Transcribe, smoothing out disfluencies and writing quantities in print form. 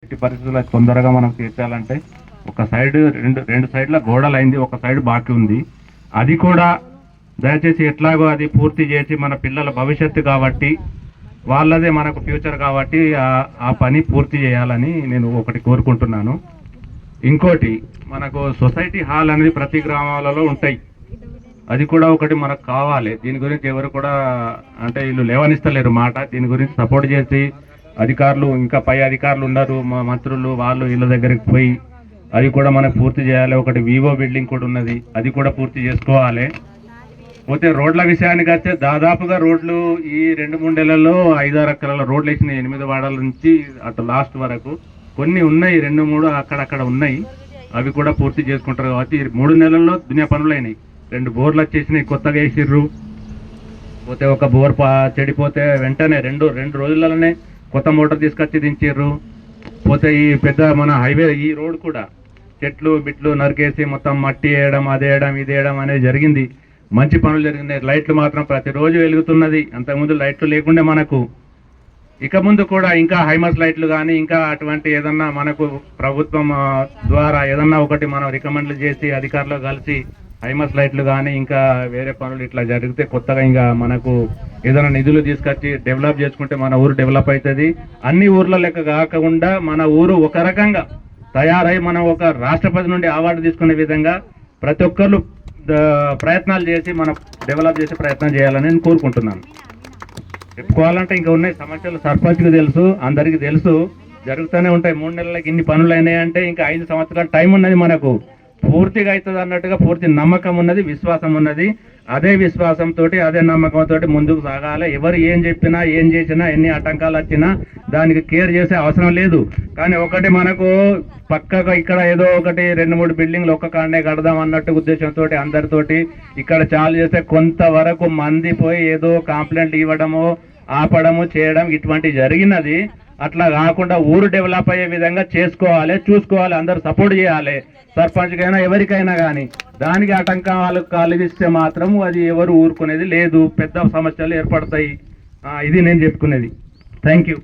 ఎట్టి పరిస్థితుల్లో తొందరగా మనం తీర్చాలంటే ఒక సైడ్ రెండు సైడ్ల గోడలు అయింది, ఒక సైడ్ బాకీ ఉంది. అది కూడా దయచేసి ఎట్లాగో అది పూర్తి చేసి మన పిల్లల భవిష్యత్తు కాబట్టి వాళ్ళదే మనకు ఫ్యూచర్ కాబట్టి ఆ పని పూర్తి చేయాలని నేను ఒకటి కోరుకుంటున్నాను. ఇంకోటి మనకు సొసైటీ హాల్ అనేది ప్రతి గ్రామాలలో ఉంటాయి, అది కూడా ఒకటి మనకు కావాలి. దీని గురించి ఎవరు కూడా అంటే వీళ్ళు లేవనిస్తలేరు మాట. దీని గురించి సపోర్ట్ చేసి అధికారులు ఇంకా పై అధికారులు ఉన్నారు, మా మంత్రులు వాళ్ళు వీళ్ళ దగ్గరికి పోయి అది కూడా మనకు పూర్తి చేయాలి. ఒకటి వివో బిల్డింగ్ కూడా ఉన్నది, అది కూడా పూర్తి చేసుకోవాలి. పోతే రోడ్ల విషయానికి వస్తే దాదాపుగా రోడ్లు ఈ 2-3 నెలల్లో 5-6 ఎకరాల రోడ్లు వేసినాయి. 8 వాడల నుంచి అటు లాస్ట్ వరకు కొన్ని ఉన్నాయి, 2-3 అక్కడక్కడ ఉన్నాయి. అవి కూడా పూర్తి చేసుకుంటారు కాబట్టి 3 నెలల్లో దునియా పనులు అయినాయి. 2 బోర్లు వచ్చేసినాయి, కొత్తగా వేసిర్రు. పోతే ఒక బోర్ చెడిపోతే వెంటనే రెండు రోజులలోనే కొత్త మోటార్ తీసుకొచ్చి దించారు. పోతే ఈ పెద్ద మన హైవే ఈ రోడ్ కూడా చెట్లు బిట్లు నరికేసి మొత్తం మట్టి వేయడం, అది వేయడం, ఇది వేయడం అనేది జరిగింది. మంచి పనులు జరిగినాయి. లైట్లు మాత్రం ప్రతిరోజు వెలుగుతున్నది, అంతకుముందు లైట్లు లేకుండే మనకు. ఇక ముందు కూడా ఇంకా హైమర్స్ లైట్లు కానీ ఇంకా అటువంటి ఏదన్నా మనకు ప్రభుత్వం ద్వారా ఏదన్నా ఒకటి మనం రికమెండ్లు చేసి అధికారులు కలిసి హైమర్స్ లైట్లు కానీ ఇంకా వేరే పనులు ఇట్లా జరిగితే కొత్తగా ఇంకా మనకు ఏదైనా నిధులు తీసుకొచ్చి డెవలప్ చేసుకుంటే మన ఊరు డెవలప్ అవుతుంది. అన్ని ఊర్ల లెక్క కాకుండా మన ఊరు ఒక రకంగా తయారై మనం ఒక రాష్ట్రపతి నుండి అవార్డు తీసుకునే విధంగా ప్రతి ఒక్కరు ప్రయత్నాలు చేసి మనం డెవలప్ చేసే ప్రయత్నం చేయాలని నేను కోరుకుంటున్నాను. చెప్పుకోవాలంటే ఇంకా ఉన్నాయి సమస్యలు, సర్పంచ్కి తెలుసు, అందరికీ తెలుసు, జరుగుతూనే ఉంటాయి. 3 నెలలకి ఇన్ని పనులు అయినాయంటే ఇంకా 5 సంవత్సరాల టైం ఉన్నది, మనకు పూర్తిగా అవుతుంది అన్నట్టుగా పూర్తి నమ్మకం ఉన్నది, విశ్వాసం ఉన్నది. అదే విశ్వాసంతో అదే నమ్మకంతో ముందుకు సాగాలి. ఎవరు ఏం చెప్పినా ఏం చేసినా ఎన్ని ఆటంకాలు వచ్చినా దానికి కేర్ చేసే అవసరం లేదు. కానీ ఒకటి మనకు పక్కగా ఇక్కడ ఏదో ఒకటి 2-3 బిల్డింగ్లు ఒక్క కాడనే కడదాం అన్నట్టు ఉద్దేశంతో అందరితోటి ఇక్కడ చాలు చేస్తే కొంతవరకు మంది పోయి ఏదో కంప్లైంట్ ఇవ్వడము, ఆపడము, చేయడం ఇటువంటి జరిగినది. అట్లా కాకుండా ఊరు డెవలప్ అయ్యే విధంగా చేసుకోవాలి, చూసుకోవాలి, అందరు సపోర్ట్ చేయాలి. సర్పంచ్కైనా ఎవరికైనా కానీ దానికి ఆటంకాలు కలిగిస్తే మాత్రం అది ఎవరు ఊరుకునేది లేదు, పెద్ద సమస్యలు ఏర్పడతాయి. ఇది నేను చెప్పుకునేది. Thank you.